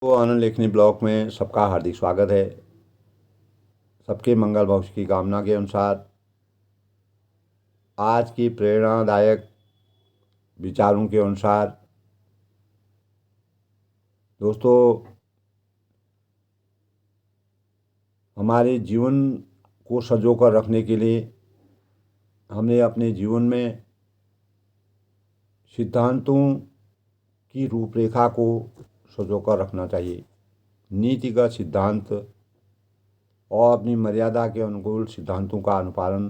तो आनंद लेखनी ब्लॉग में सबका हार्दिक स्वागत है। सबके मंगल भविष्य की कामना के अनुसार आज की प्रेरणादायक विचारों के अनुसार दोस्तों, हमारे जीवन को संजोकर रखने के लिए हमें अपने जीवन में सिद्धांतों की रूपरेखा को संजोकर रखना चाहिए। नीतिगत सिद्धांत और अपनी मर्यादा के अनुकूल सिद्धांतों का अनुपालन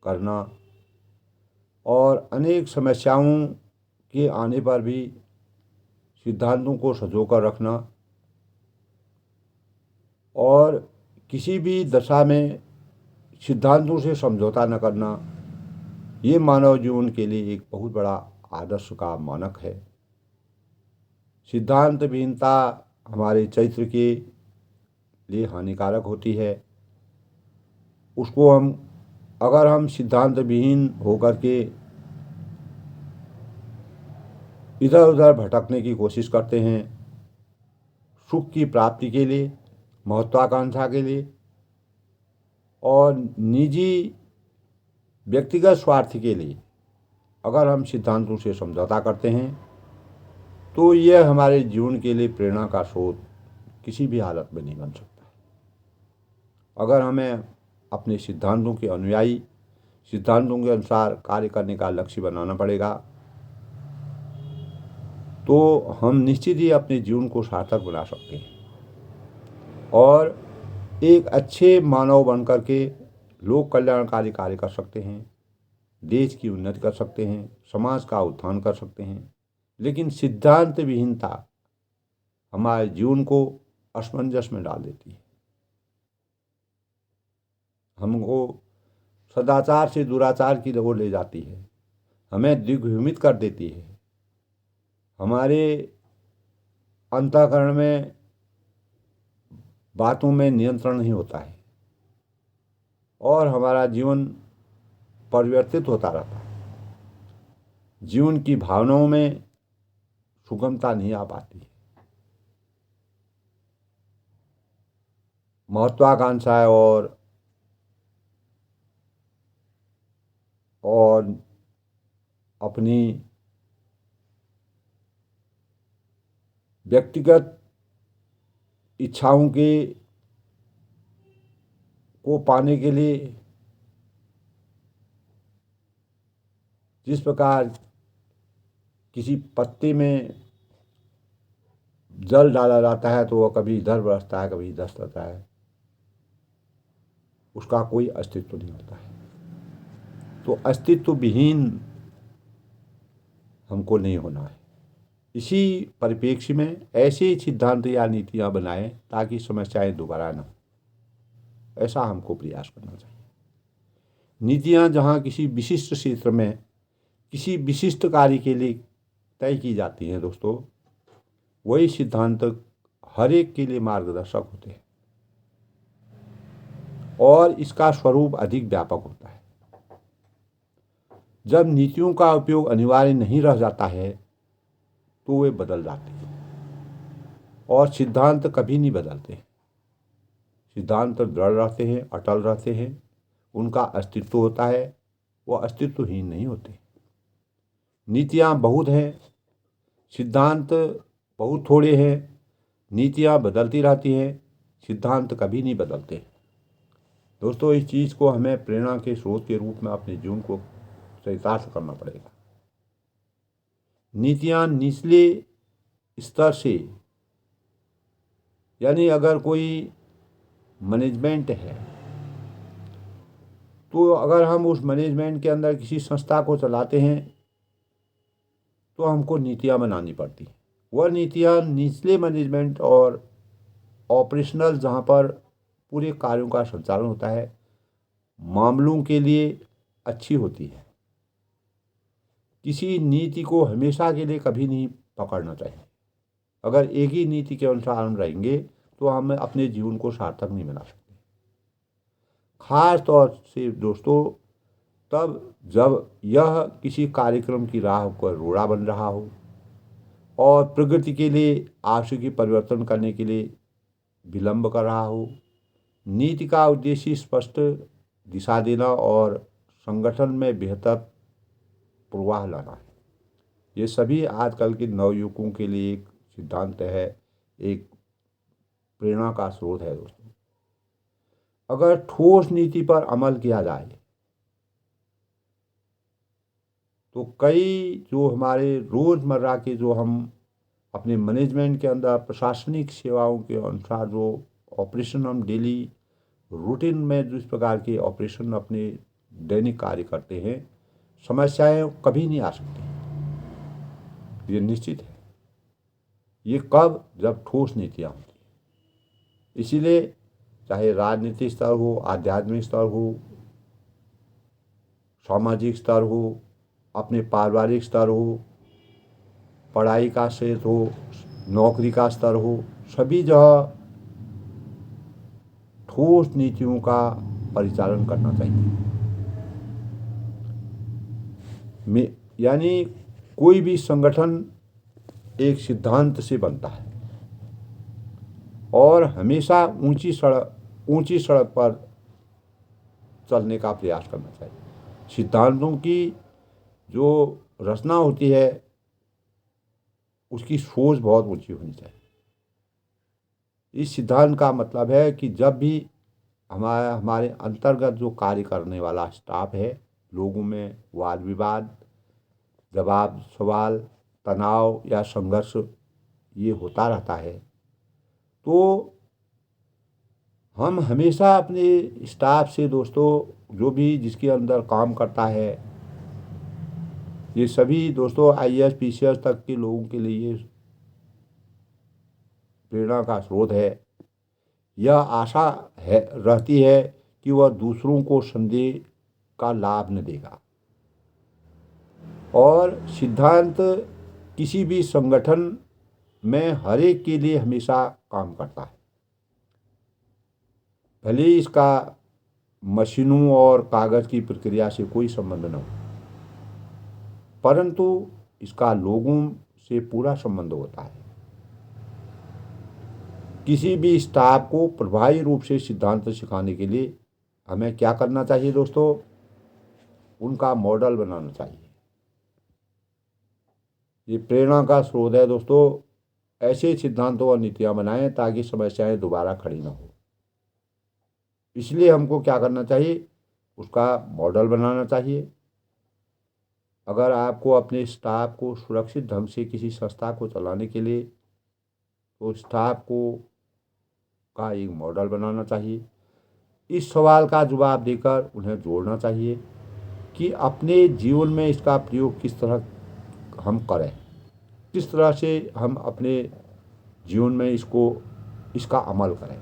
करना और अनेक समस्याओं के आने पर भी सिद्धांतों को संजोकर रखना और किसी भी दशा में सिद्धांतों से समझौता न करना, ये मानव जीवन के लिए एक बहुत बड़ा आदर्श का मानक है। सिद्धांत विहीनता हमारे चरित्र के लिए हानिकारक होती है। उसको अगर हम सिद्धांत विहीन होकर के इधर उधर भटकने की कोशिश करते हैं, सुख की प्राप्ति के लिए, महत्वाकांक्षा के लिए और निजी व्यक्तिगत स्वार्थ के लिए अगर हम सिद्धांतों से समझौता करते हैं तो यह हमारे जीवन के लिए प्रेरणा का स्रोत किसी भी हालत में नहीं बन सकता। अगर हमें अपने सिद्धांतों के अनुयायी, सिद्धांतों के अनुसार कार्य करने का लक्ष्य बनाना पड़ेगा, तो हम निश्चित ही अपने जीवन को सार्थक बना सकते हैं और एक अच्छे मानव बनकर के लोक कल्याणकारी कार्य कर सकते हैं, देश की उन्नति कर सकते हैं, समाज का उत्थान कर सकते हैं। लेकिन सिद्धांत विहीनता हमारे जीवन को असमंजस में डाल देती है, हमको सदाचार से दुराचार की ओर ले जाती है, हमें दिग्भ्रमित कर देती है, हमारे अंतःकरण में बातों में नियंत्रण नहीं होता है और हमारा जीवन परिवर्तित होता रहता है। जीवन की भावनाओं में सुगमता नहीं आ पाती है। महत्वाकांक्षा और अपनी व्यक्तिगत इच्छाओं को पाने के लिए जिस प्रकार किसी पत्ते में जल डाला जाता है तो वह कभी इधर बरसता है, कभी इधर रहता है, उसका कोई अस्तित्व नहीं होता है। तो अस्तित्व विहीन हमको नहीं होना है। इसी परिप्रेक्ष्य में ऐसे सिद्धांत या नीतियाँ बनाएं ताकि समस्याएं दोबारा न हो, ऐसा हमको प्रयास करना चाहिए। नीतियाँ जहाँ किसी विशिष्ट क्षेत्र में किसी विशिष्ट कार्य के लिए तय की जाती हैं दोस्तों, वही सिद्धांत हर एक के लिए मार्गदर्शक होते हैं और इसका स्वरूप अधिक व्यापक होता है। जब नीतियों का उपयोग अनिवार्य नहीं रह जाता है तो वे बदल जाते हैं और सिद्धांत कभी नहीं बदलते। सिद्धांत दृढ़ रहते हैं, अटल रहते हैं, उनका अस्तित्व होता है, वो अस्तित्वहीन नहीं होते। नीतियाँ बहुत हैं, सिद्धांत बहुत थोड़े हैं। नीतियाँ बदलती रहती हैं, सिद्धांत कभी नहीं बदलते। दोस्तों, इस चीज़ को हमें प्रेरणा के स्रोत के रूप में अपने जीवन को चरितार्थ करना पड़ेगा। नीतियाँ निचले स्तर से, यानी अगर कोई मैनेजमेंट है तो अगर हम उस मैनेजमेंट के अंदर किसी संस्था को चलाते हैं तो हमको नीतियाँ बनानी पड़ती हैं। वह नीतियाँ निचले मैनेजमेंट और ऑपरेशनल, जहाँ पर पूरे कार्यों का संचालन होता है, मामलों के लिए अच्छी होती है। किसी नीति को हमेशा के लिए कभी नहीं पकड़ना चाहिए। अगर एक ही नीति के अनुसार हम रहेंगे तो हम अपने जीवन को सार्थक नहीं बना सकते। खास तौर से दोस्तों, तब जब यह किसी कार्यक्रम की राह पर रोड़ा बन रहा हो, और प्रगति के लिए आवश्यक परिवर्तन करने के लिए विलंब कर रहा हो। नीति का उद्देश्य स्पष्ट दिशा देना और संगठन में बेहतर प्रवाह लाना है। ये सभी आजकल के नवयुवकों के लिए एक सिद्धांत है, एक प्रेरणा का स्रोत है दोस्तों। अगर ठोस नीति पर अमल किया जाए तो कई जो हमारे रोज़मर्रा के जो हम अपने मैनेजमेंट के अंदर प्रशासनिक सेवाओं के अनुसार जो ऑपरेशन हम डेली रूटीन में जिस प्रकार के ऑपरेशन अपने दैनिक कार्य करते हैं, समस्याएं कभी नहीं आ सकती, ये निश्चित है। ये कब? जब ठोस नीतियाँ होती हैं। इसीलिए चाहे राजनीतिक स्तर हो, आध्यात्मिक स्तर हो, सामाजिक स्तर हो, अपने पारिवारिक स्तर हो, पढ़ाई का क्षेत्र हो, नौकरी का स्तर हो, सभी जगह ठोस नीतियों का परिचालन करना चाहिए। यानी कोई भी संगठन एक सिद्धांत से बनता है और हमेशा ऊंची सड़क पर चलने का प्रयास करना चाहिए। सिद्धांतों की जो रचना होती है उसकी सोच बहुत ऊंची होनी चाहिए। इस सिद्धांत का मतलब है कि जब भी हमारे अंतर्गत जो कार्य करने वाला स्टाफ है, लोगों में वाद विवाद, जवाब सवाल, तनाव या संघर्ष ये होता रहता है, तो हम हमेशा अपने स्टाफ से दोस्तों, जो भी जिसके अंदर काम करता है, ये सभी दोस्तों IAS PCS तक के लोगों के लिए प्रेरणा का स्रोत है। यह आशा रहती है कि वह दूसरों को संदेह का लाभ न देगा। और सिद्धांत किसी भी संगठन में हर एक के लिए हमेशा काम करता है, भले ही इसका मशीनों और कागज़ की प्रक्रिया से कोई संबंध न हो, परंतु इसका लोगों से पूरा संबंध होता है। किसी भी स्टाफ को प्रभावी रूप से सिद्धांत सिखाने के लिए हमें क्या करना चाहिए दोस्तों? उनका मॉडल बनाना चाहिए। ये प्रेरणा का स्रोत है दोस्तों। ऐसे सिद्धांतों और नीतियाँ बनाएं ताकि समस्याएं दोबारा खड़ी ना हो। इसलिए हमको क्या करना चाहिए? उसका मॉडल बनाना चाहिए। अगर आपको अपने स्टाफ को सुरक्षित ढंग से किसी संस्था को चलाने के लिए, तो स्टाफ को का एक मॉडल बनाना चाहिए। इस सवाल का जवाब देकर उन्हें जोड़ना चाहिए कि अपने जीवन में इसका प्रयोग किस तरह हम करें, किस तरह से हम अपने जीवन में इसका अमल करें।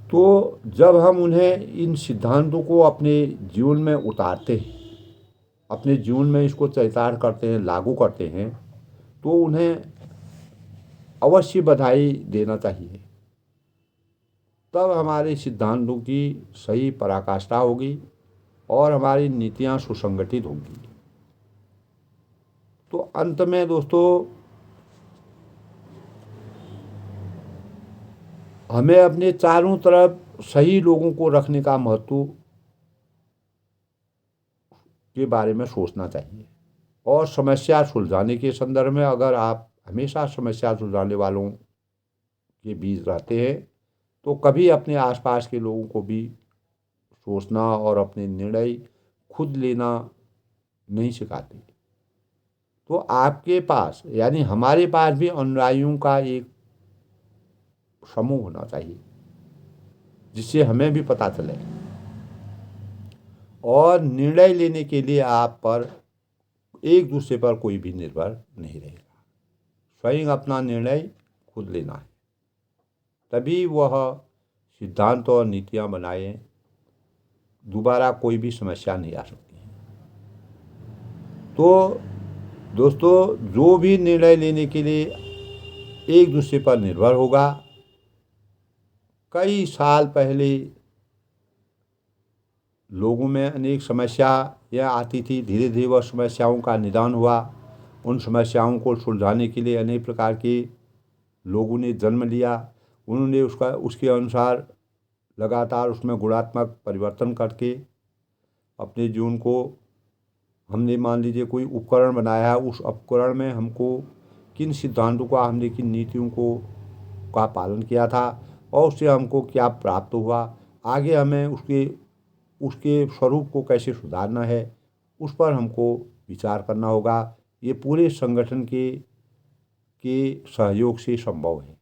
तो जब हम उन्हें इन सिद्धांतों को अपने जीवन में उतारते हैं, अपने जीवन में इसको चरितार्थ करते हैं, लागू करते हैं, तो उन्हें अवश्य बधाई देना चाहिए। तब हमारे सिद्धांतों की सही पराकाष्ठा होगी और हमारी नीतियाँ सुसंगठित होंगी। तो अंत में दोस्तों, हमें अपने चारों तरफ सही लोगों को रखने का महत्व के बारे में सोचना चाहिए। और समस्या सुलझाने के संदर्भ में अगर आप हमेशा समस्या सुलझाने वालों के बीच रहते हैं, तो कभी अपने आसपास के लोगों को भी सोचना और अपने निर्णय खुद लेना नहीं सिखाते। तो आपके पास यानी हमारे पास भी अनुयायियों का एक समूह होना चाहिए, जिससे हमें भी पता चले और निर्णय लेने के लिए आप पर एक दूसरे पर कोई भी निर्भर नहीं रहेगा। स्वयं अपना निर्णय खुद लेना है, तभी वह सिद्धांत और नीतियाँ बनाए, दोबारा कोई भी समस्या नहीं आ सकती है। तो दोस्तों, जो भी निर्णय लेने के लिए एक दूसरे पर निर्भर होगा, कई साल पहले लोगों में अनेक समस्या यह आती थी, धीरे धीरे वह समस्याओं का निदान हुआ उन समस्याओं को सुलझाने के लिए अनेक प्रकार के लोगों ने जन्म लिया। उन्होंने उसके अनुसार लगातार उसमें गुणात्मक परिवर्तन करके अपने जीवन को, हमने मान लीजिए कोई उपकरण बनाया है, उस उपकरण में हमको किन सिद्धांतों का, हमने किन नीतियों को का पालन किया था और उससे हमको क्या प्राप्त हुआ, आगे हमें उसके स्वरूप को कैसे सुधारना है, उस पर हमको विचार करना होगा। ये पूरे संगठन के सहयोग से संभव है।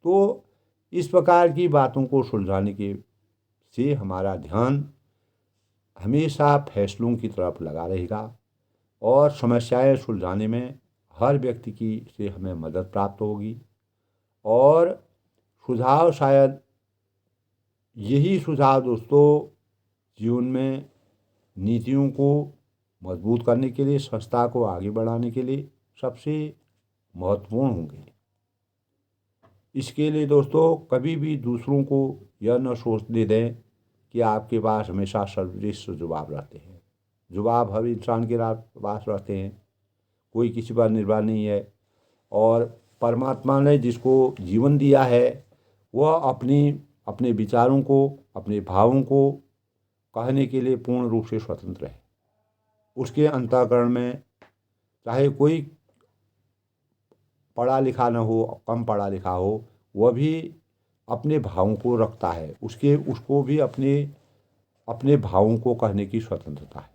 तो इस प्रकार की बातों को सुलझाने के से हमारा ध्यान हमेशा फैसलों की तरफ लगा रहेगा और समस्याएं सुलझाने में हर व्यक्ति की से हमें मदद प्राप्त होगी। और सुझाव, शायद यही सुझाव दोस्तों जीवन में नीतियों को मजबूत करने के लिए, संस्था को आगे बढ़ाने के लिए सबसे महत्वपूर्ण होंगे। इसके लिए दोस्तों कभी भी दूसरों को यह न सोचने दें कि आपके पास हमेशा सर्वश्रेष्ठ जवाब रहते हैं। जवाब हर इंसान के पास रहते हैं, कोई किसी पर निर्भर नहीं है। और परमात्मा ने जिसको जीवन दिया है वह अपने विचारों को, अपने भावों को कहने के लिए पूर्ण रूप से स्वतंत्र है। उसके अंतःकरण में चाहे कोई पढ़ा लिखा न हो, कम पढ़ा लिखा हो, वह भी अपने भावों को रखता है। उसको भी अपने भावों को कहने की स्वतंत्रता है।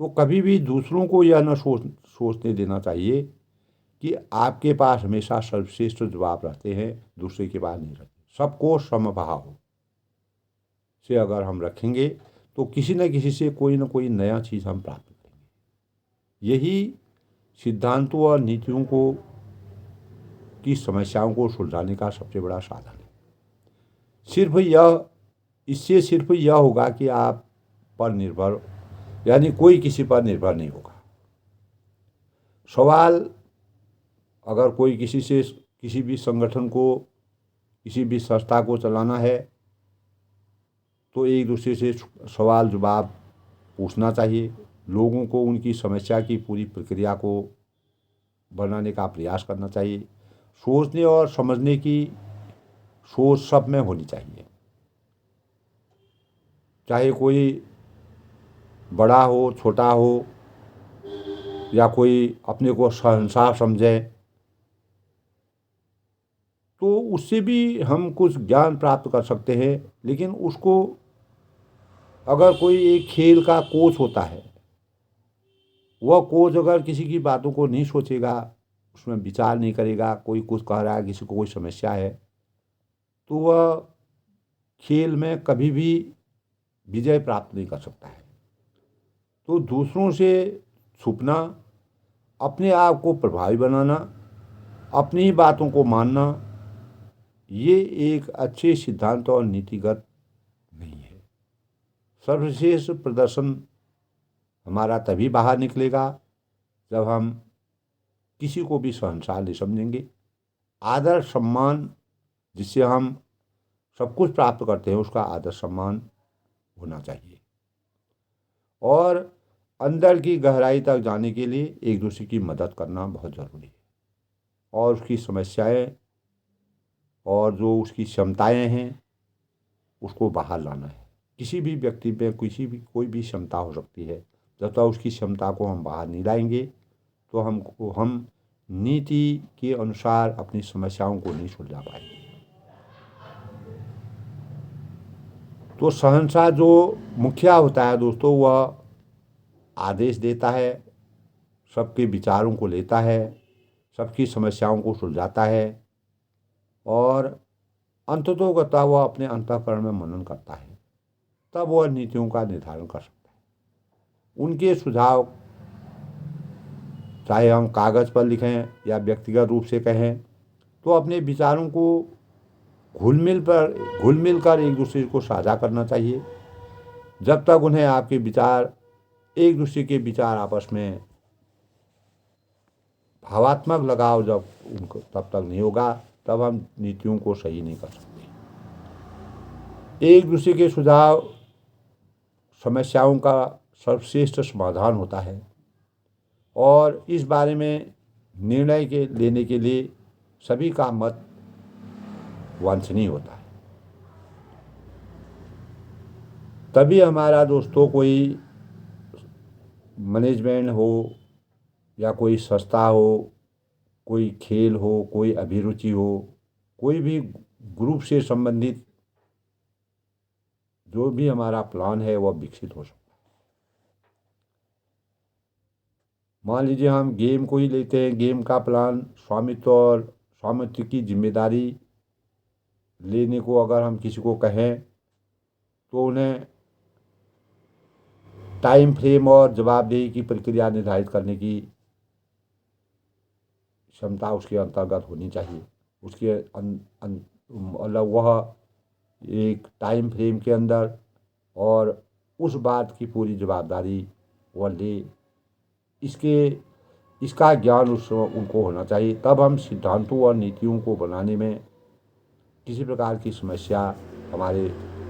तो कभी भी दूसरों को यह न सोचने देना चाहिए कि आपके पास हमेशा सर्वश्रेष्ठ जवाब रहते हैं, दूसरे के पास नहीं रहते। सबको समभाव से अगर हम रखेंगे तो किसी न किसी से कोई न कोई नया चीज़ हम प्राप्त करेंगे। यही सिद्धांतों और नीतियों की समस्याओं को सुलझाने का सबसे बड़ा साधन है। इससे सिर्फ यह होगा कि आप पर निर्भर, यानी कोई किसी पर निर्भर नहीं होगा। सवाल, अगर कोई किसी भी संगठन को, किसी भी संस्था को चलाना है तो एक दूसरे से सवाल जवाब पूछना चाहिए। लोगों को उनकी समस्या की पूरी प्रक्रिया को बनाने का प्रयास करना चाहिए। सोचने और समझने की सोच सब में होनी चाहिए, चाहे कोई बड़ा हो, छोटा हो, या कोई अपने को शहंशाह समझे, तो उससे भी हम कुछ ज्ञान प्राप्त कर सकते हैं। लेकिन उसको, अगर कोई एक खेल का कोच होता है, वह कोच अगर किसी की बातों को नहीं सोचेगा, उसमें विचार नहीं करेगा, कोई कुछ कह रहा है, किसी को कोई समस्या है, तो वह खेल में कभी भी विजय प्राप्त नहीं कर सकता है। तो दूसरों से छुपना, अपने आप को प्रभावी बनाना, अपनी बातों को मानना, ये एक अच्छे सिद्धांत और नीतिगत नहीं है। सर्वश्रेष्ठ प्रदर्शन हमारा तभी बाहर निकलेगा जब हम किसी को भी शहंशाह नहीं समझेंगे। आदर सम्मान, जिससे हम सब कुछ प्राप्त करते हैं, उसका आदर सम्मान होना चाहिए। और अंदर की गहराई तक जाने के लिए एक दूसरे की मदद करना बहुत ज़रूरी है। और उसकी समस्याएं और जो उसकी क्षमताएं हैं उसको बाहर लाना है। किसी भी व्यक्ति में कोई भी क्षमता हो सकती है, जब तक उसकी क्षमता को हम बाहर नहीं लाएंगे तो हम नीति के अनुसार अपनी समस्याओं को नहीं सुलझा पाएंगे। तो शहंशाह जो मुखिया होता है दोस्तों, वह आदेश देता है, सबके विचारों को लेता है, सबकी समस्याओं को सुलझाता है और अंततोगत्वा वह अपने अंतःकरण में मनन करता है, तब वह नीतियों का निर्धारण कर सकता है। उनके सुझाव चाहे हम कागज़ पर लिखें या व्यक्तिगत रूप से कहें, तो अपने विचारों को घुल मिल कर एक दूसरे को साझा करना चाहिए। जब तक उन्हें आपके विचार, एक दूसरे के विचार आपस में भावात्मक लगाव जब उनको तब तक नहीं होगा, तब हम नीतियों को सही नहीं कर सकते। एक दूसरे के सुझाव समस्याओं का सर्वश्रेष्ठ समाधान होता है। और इस बारे में निर्णय के लेने के लिए सभी का मत वांछनीय होता है। तभी हमारा दोस्तों कोई मैनेजमेंट हो या कोई संस्था हो, कोई खेल हो, कोई अभिरुचि हो, कोई भी ग्रुप से संबंधित जो भी हमारा प्लान है वह विकसित हो सकता है। मान लीजिए हम गेम को ही लेते हैं, गेम का प्लान स्वामित्व और स्वामित्व की जिम्मेदारी लेने को अगर हम किसी को कहें तो उन्हें टाइम फ्रेम और जवाबदेही की प्रक्रिया निर्धारित करने की क्षमता उसके अंतर्गत होनी चाहिए। उसके मतलब वह एक टाइम फ्रेम के अंदर और उस बात की पूरी जवाबदारी वह ले, इसका ज्ञान उनको होना चाहिए। तब हम सिद्धांतों और नीतियों को बनाने में किसी प्रकार की समस्या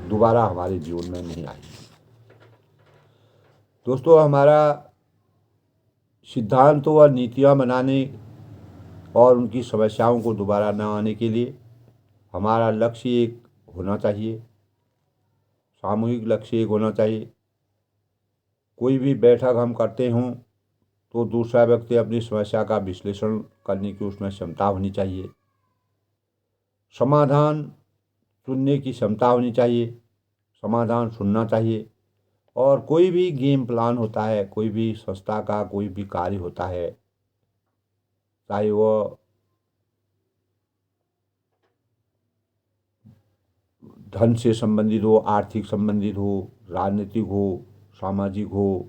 दोबारा हमारे जीवन में नहीं आएगी। दोस्तों, हमारा सिद्धांतों और नीतियाँ बनाने और उनकी समस्याओं को दोबारा न आने के लिए हमारा लक्ष्य एक होना चाहिए, सामूहिक लक्ष्य एक होना चाहिए। कोई भी बैठक हम करते हों तो दूसरा व्यक्ति अपनी समस्या का विश्लेषण करने की उसमें क्षमता होनी चाहिए, समाधान सुनने की क्षमता होनी चाहिए, समाधान सुनना चाहिए। और कोई भी गेम प्लान होता है, कोई भी संस्था का कोई भी कार्य होता है, चाहे वो धन से संबंधित हो, आर्थिक संबंधित हो, राजनीतिक हो, सामाजिक हो,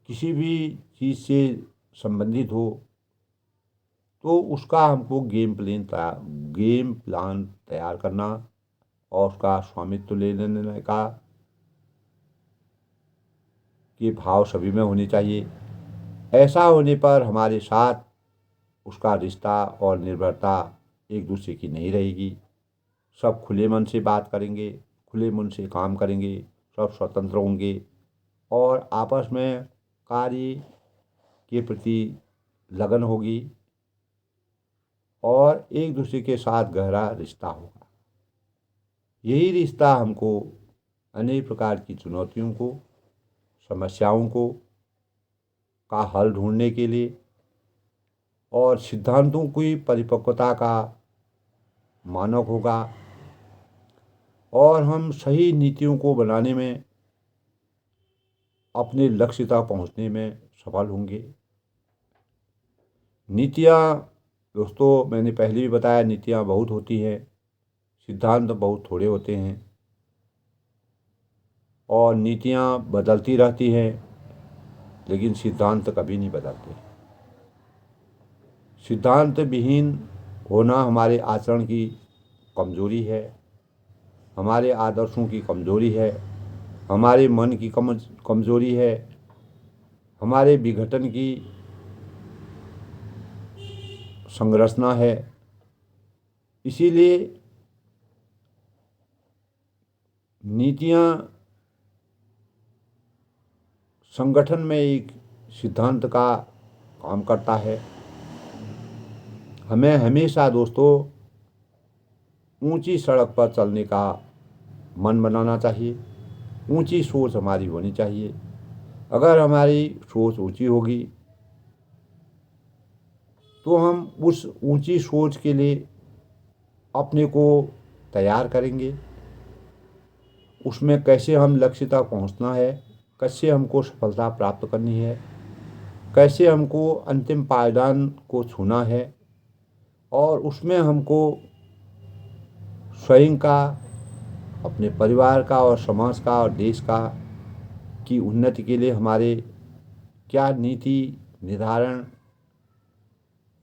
किसी भी चीज़ से संबंधित हो, तो उसका हमको गेम प्लान तैयार करना और उसका स्वामित्व ले लेने का ये भाव सभी में होनी चाहिए। ऐसा होने पर हमारे साथ उसका रिश्ता और निर्भरता एक दूसरे की नहीं रहेगी। सब खुले मन से बात करेंगे, खुले मन से काम करेंगे, सब स्वतंत्र होंगे और आपस में कार्य के प्रति लगन होगी और एक दूसरे के साथ गहरा रिश्ता होगा। यही रिश्ता हमको अनेक प्रकार की चुनौतियों को, समस्याओं को का हल ढूंढने के लिए और सिद्धांतों की परिपक्वता का मानक होगा और हम सही नीतियों को बनाने में अपने लक्ष्य तक पहुंचने में सफल होंगे। नीतियाँ दोस्तों, मैंने पहले भी बताया, नीतियाँ बहुत होती हैं, सिद्धांत बहुत थोड़े होते हैं और नीतियाँ बदलती रहती हैं, लेकिन सिद्धांत कभी नहीं बदलते। सिद्धांत विहीन होना हमारे आचरण की कमजोरी है, हमारे आदर्शों की कमजोरी है, हमारे मन की कमजोरी है, हमारे विघटन की संरचना है। इसीलिए नीतियाँ संगठन में एक सिद्धांत का काम करता है। हमें हमेशा दोस्तों ऊंची सड़क पर चलने का मन बनाना चाहिए, ऊंची सोच हमारी होनी चाहिए। अगर हमारी सोच ऊंची होगी तो हम उस ऊंची सोच के लिए अपने को तैयार करेंगे। उसमें कैसे हम लक्ष्य तक पहुंचना है, कैसे हमको सफलता प्राप्त करनी है, कैसे हमको अंतिम पायदान को छूना है और उसमें हमको स्वयं का, अपने परिवार का और समाज का और देश का की उन्नति के लिए हमारे क्या नीति निर्धारण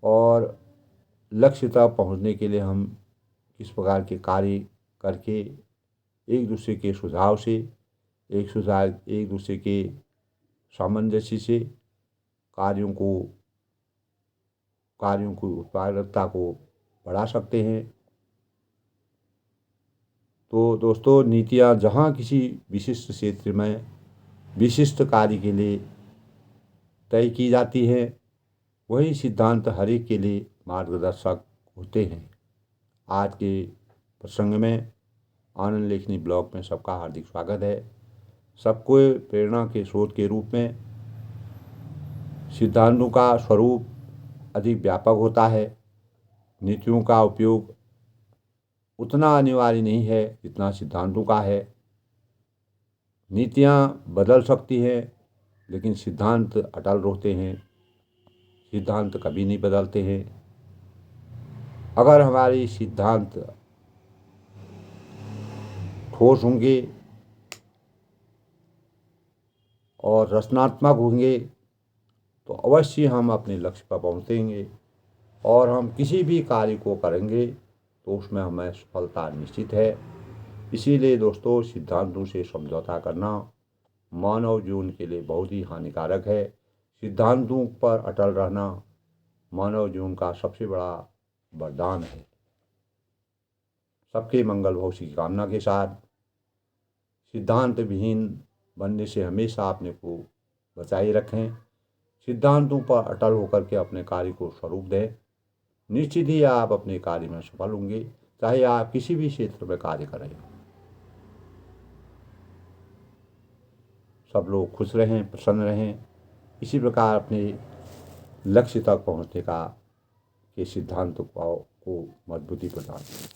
और लक्ष्य तक पहुंचने के लिए हम किस प्रकार के कार्य करके एक दूसरे के सुझाव से, एक दूसरे के सामंजस्य से कार्यों की उत्पादकता को बढ़ा सकते हैं। तो दोस्तों, नीतियाँ जहाँ किसी विशिष्ट क्षेत्र में विशिष्ट कार्य के लिए तय की जाती है, वही सिद्धांत हर एक के लिए मार्गदर्शक होते हैं। आज के प्रसंग में आनंद लेखनी ब्लॉग में सबका हार्दिक स्वागत है। सबको प्रेरणा के स्रोत के रूप में सिद्धांतों का स्वरूप अधिक व्यापक होता है। नीतियों का उपयोग उतना अनिवार्य नहीं है जितना सिद्धांतों का है। नीतियाँ बदल सकती हैं लेकिन सिद्धांत अटल रहते हैं। सिद्धांत कभी नहीं बदलते हैं। अगर हमारे सिद्धांत ठोस होंगे और रचनात्मक होंगे तो अवश्य हम अपने लक्ष्य पर पहुँचेंगे और हम किसी भी कार्य को करेंगे तो उसमें हमें सफलता निश्चित है। इसीलिए दोस्तों, सिद्धांतों से समझौता करना मानव जीवन के लिए बहुत ही हानिकारक है। सिद्धांतों पर अटल रहना मानव जीवन का सबसे बड़ा वरदान है। सबके मंगल भविष्य की कामना के साथ सिद्धांत विहीन बनने से हमेशा अपने को बचाए रखें। सिद्धांतों पर अटल होकर के अपने कार्य को स्वरूप दें। निश्चित ही आप अपने कार्य में सफल होंगे, चाहे आप किसी भी क्षेत्र में कार्य करें। सब लोग खुश रहें, प्रसन्न रहें। इसी प्रकार अपने लक्ष्य तक पहुँचने का के सिद्धांतों को मजबूती प्रदान करें।